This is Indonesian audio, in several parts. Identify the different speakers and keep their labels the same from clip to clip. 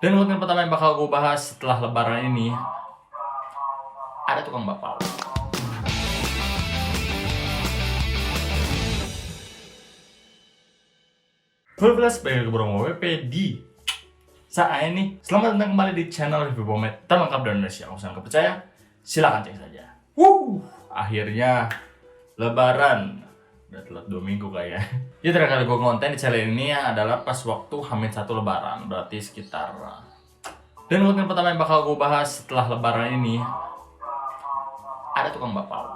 Speaker 1: Dan konten pertama yang bakal gue bahas setelah lebaran ini, ada tukang bakpao. Plus sebagai keberungan WP di saat ini. Selamat datang kembali di channel review pomade terlengkap dari Indonesia. Kalau kalian percaya, silakan cek saja. Akhirnya lebaran. Udah telat 2 minggu kayaknya. Ya terakhir kali gue ngonten di channel ini adalah pas waktu H-1 lebaran. Berarti sekitar. Dan konten pertama yang bakal gue bahas setelah lebaran ini, ada tukang bakpao.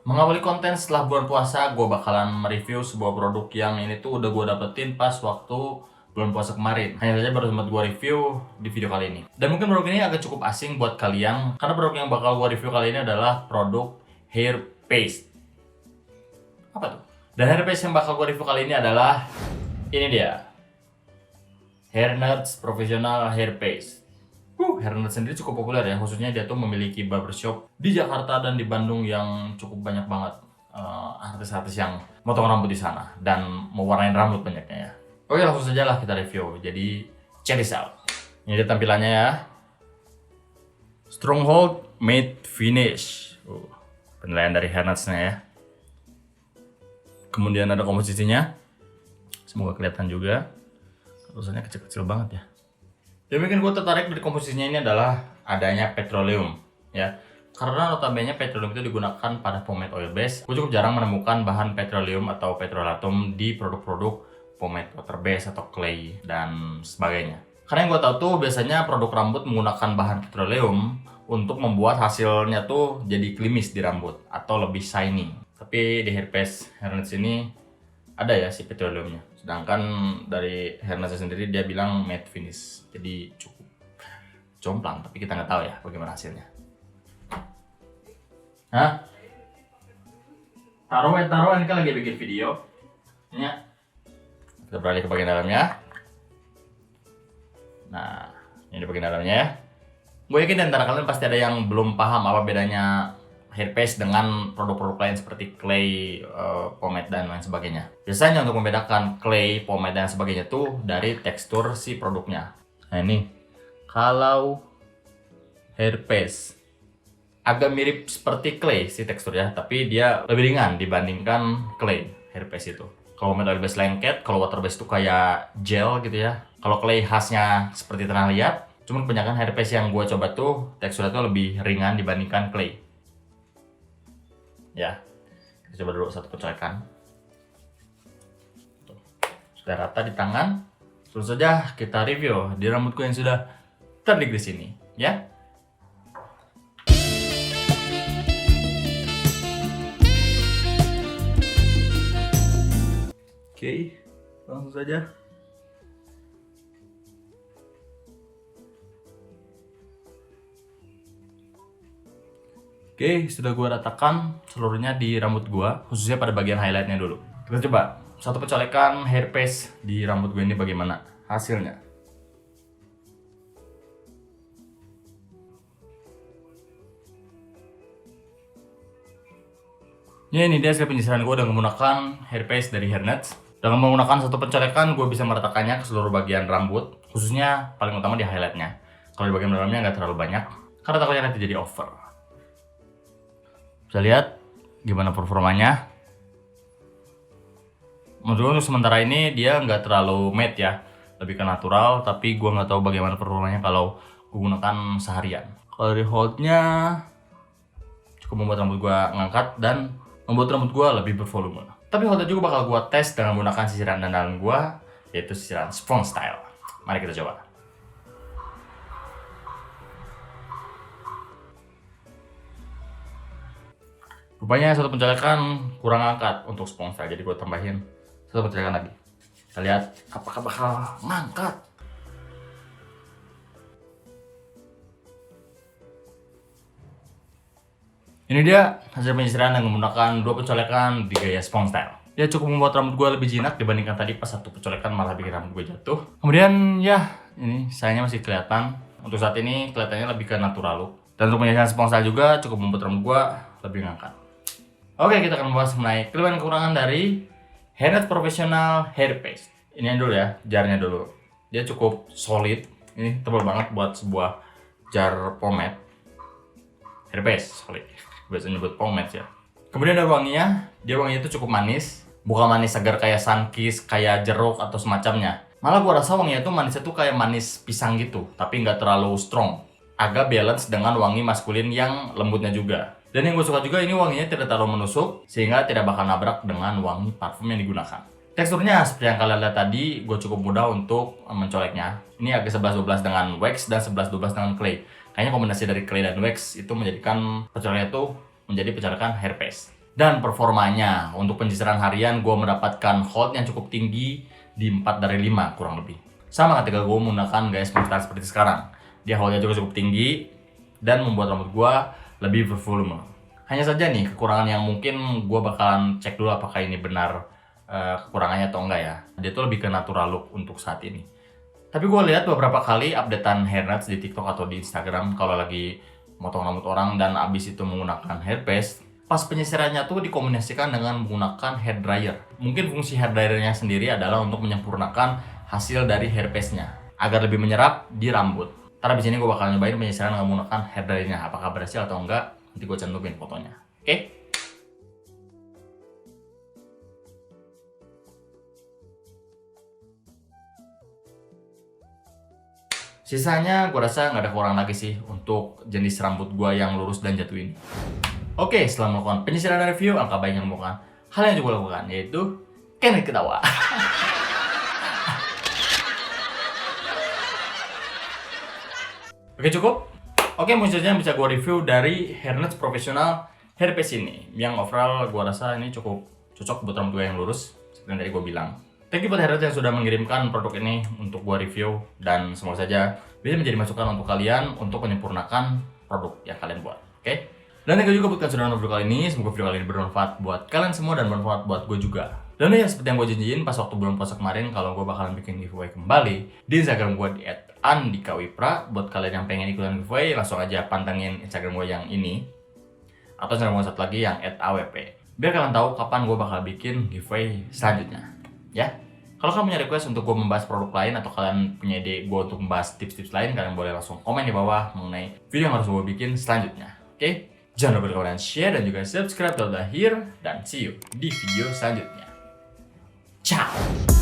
Speaker 1: Mengawali konten setelah bulan puasa, gue bakalan mereview sebuah produk yang ini tuh udah gue dapetin pas waktu bulan puasa kemarin. Hanya saja baru sempat gue review di video kali ini. Dan mungkin produk ini agak cukup asing buat kalian, karena produk yang bakal gue review kali ini adalah produk hair paste. Apa tuh? Dan hair paste yang bakal gue review kali ini adalah ini dia, Hair Nuts Professional Hair Paste. Hair Nuts sendiri cukup populer ya, khususnya dia tuh memiliki barbershop di Jakarta dan di Bandung yang cukup banyak banget artis-artis yang motong rambut di sana dan mewarnain rambut banyaknya ya. Oke, langsung saja lah kita review. Jadi check this out. Ini dia tampilannya ya. Stronghold Matte Finish. Penilaian dari Hair Nuts-nya ya. Kemudian ada komposisinya. Semoga kelihatan juga. Tulisannya kecil-kecil banget ya. Yang bikin gue tertarik dari komposisinya ini adalah adanya petroleum ya. Karena notabene petroleum itu digunakan pada pomade oil base. Gue cukup jarang menemukan bahan petroleum atau petrolatum di produk-produk pomade water base atau clay dan sebagainya. Karena yang gue tahu tuh biasanya produk rambut menggunakan bahan petroleum untuk membuat hasilnya tuh jadi klimis di rambut atau lebih shiny. Tapi di hair paste Hair Nuts ini ada ya si petroleumnya. Sedangkan dari Hair Nuts sendiri dia bilang matte finish. Jadi cukup jomplang, tapi kita nggak tahu ya bagaimana hasilnya. Hah? Taruhan kan lagi bikin video. Ya. Kita beralih ke bagian dalamnya. Nah, ini bagian dalamnya ya. Gue yakin di antara kalian pasti ada yang belum paham apa bedanya hair paste dengan produk-produk lain seperti clay, pomade dan lain sebagainya. Biasanya untuk membedakan clay, pomade dan sebagainya tuh dari tekstur si produknya. Nah ini, kalau hair paste agak mirip seperti clay si teksturnya, tapi dia lebih ringan dibandingkan clay hair paste itu. Kalau pomade oil base lengket, kalau water base itu kayak gel gitu ya. Kalau clay khasnya seperti pernah lihat, cuman kebanyakan hair paste yang gue coba tuh teksturnya tuh lebih ringan dibandingkan clay. Ya, kita coba dulu satu pecolekan. Sudah rata di tangan. Terus saja kita review di rambutku yang sudah terdik di sini, ya. Oke, langsung saja. Oke, sudah gue ratakan seluruhnya di rambut gue, khususnya pada bagian highlightnya dulu. Kita coba satu pecolekan hair paste di rambut gue ini bagaimana hasilnya. Ya, ini dia hasil penyisiran gue dengan menggunakan hair paste dari Hair Nuts. Dengan menggunakan satu pencolekan, gue bisa meratakannya ke seluruh bagian rambut, khususnya paling utama di highlightnya. Kalau di bagian dalamnya nggak terlalu banyak, karena takutnya nanti jadi over. Bisa lihat gimana performanya. Menurut untuk sementara ini dia nggak terlalu matte ya, lebih ke natural. Tapi gue nggak tahu bagaimana performanya kalau gue gunakan seharian. Kalau dari holdnya cukup membuat rambut gue ngangkat dan membuat rambut gue lebih bervolume. Tapi holdnya juga bakal gue tes dengan menggunakan sisiran andalan gue, yaitu sisiran sponge style. Mari kita coba. Rupanya satu pencolekan kurang angkat untuk sponge style, jadi gue tambahin satu pencolekan lagi. Kita lihat apakah bakal ngangkat. Ini dia hasil penyisiran yang menggunakan 2 pencolekan di gaya sponge style. Dia cukup membuat rambut gue lebih jinak dibandingkan tadi pas satu pencolekan malah bikin rambut gue jatuh. Kemudian ya ini sayangnya masih kelihatan. Untuk saat ini kelihatannya lebih ke natural look. Dan untuk penyisiran sponge style juga cukup membuat rambut gue lebih ngangkat. Oke, kita akan membahas mengenai kelebihan dan kekurangan dari Hair Nuts Professional Hair Paste. Ini dulu ya, jarnya dulu. Dia cukup solid. Ini tebal banget buat sebuah jar pomade. Hairpaste, sorry. Biasanya nyebut pomade ya. Kemudian ada wanginya. Dia wanginya itu cukup manis. Bukan manis segar kayak Sunkist, kayak jeruk atau semacamnya. Malah gua rasa wanginya tuh manisnya tuh kayak manis pisang gitu, tapi nggak terlalu strong. Agak balance dengan wangi maskulin yang lembutnya juga. Dan yang gue suka juga ini wanginya tidak terlalu menusuk, sehingga tidak bakal nabrak dengan wangi parfum yang digunakan. Teksturnya seperti yang kalian lihat tadi, gue cukup mudah untuk mencoleknya. Ini agak 11-12 dengan wax dan 11-12 dengan clay. Kayaknya kombinasi dari clay dan wax itu menjadikan pencolekannya itu menjadi pencolekan hair paste. Dan performanya, untuk penyisiran harian gue mendapatkan hold yang cukup tinggi di 4 dari 5 kurang lebih. Sama ketika gue menggunakan gaya spontan seperti sekarang. Dia holdnya juga cukup tinggi dan membuat rambut gue lebih bervolume. Hanya saja nih kekurangan yang mungkin gue bakalan cek dulu apakah ini benar kekurangannya atau enggak ya. Dia tuh lebih ke natural look untuk saat ini. Tapi gue lihat beberapa kali updatean hairnets di TikTok atau di Instagram kalau lagi motong rambut orang dan abis itu menggunakan hair paste, pas penyisirannya tuh dikombinasikan dengan menggunakan hair dryer. Mungkin fungsi hair dryernya sendiri adalah untuk menyempurnakan hasil dari hair paste-nya agar lebih menyerap di rambut. Ntar abis ini gue bakal nyobain penyisiran dengan menggunakan hair dryer-nya. Apakah berhasil atau enggak, nanti gue cantumin fotonya. Oke? Sisanya gue rasa nggak ada kurang lagi sih untuk jenis rambut gue yang lurus dan jatuh ini. Oke, setelah melakukan penyisiran dan review, angka baik yang melakukan hal yang juga lakukan, yaitu Kenneth ketawa. Oke, cukup. Oke, munculnya bisa gue review dari hairnets profesional hair paste ini. Yang overall gue rasa ini cukup cocok buat rambut gue yang lurus, seperti yang tadi gue bilang. Thank you buat hairnets yang sudah mengirimkan produk ini untuk gue review. Dan semoga saja bisa menjadi masukan untuk kalian untuk menyempurnakan produk yang kalian buat. Oke? Dan thank you juga buat kalian sudah nonton video kali ini. Semoga video kali ini bermanfaat buat kalian semua dan bermanfaat buat gue juga. Dan ya seperti yang gue janjiin pas waktu bulan puasa kemarin, kalau gue bakalan bikin giveaway kembali di Instagram gue di @andikawipra. Buat kalian yang pengen ikutan giveaway, langsung aja pantengin Instagram gue yang ini atau Instagram gue satu lagi yang @awp. Biar kalian tahu kapan gue bakal bikin giveaway selanjutnya. Ya, kalau kalian punya request untuk gue membahas produk lain atau kalian punya ide gue untuk membahas tips-tips lain, kalian boleh langsung komen di bawah mengenai video yang harus gue bikin selanjutnya. Oke? Jangan lupa kalian share dan juga subscribe kalau udah here, dan see you di video selanjutnya. Ciao!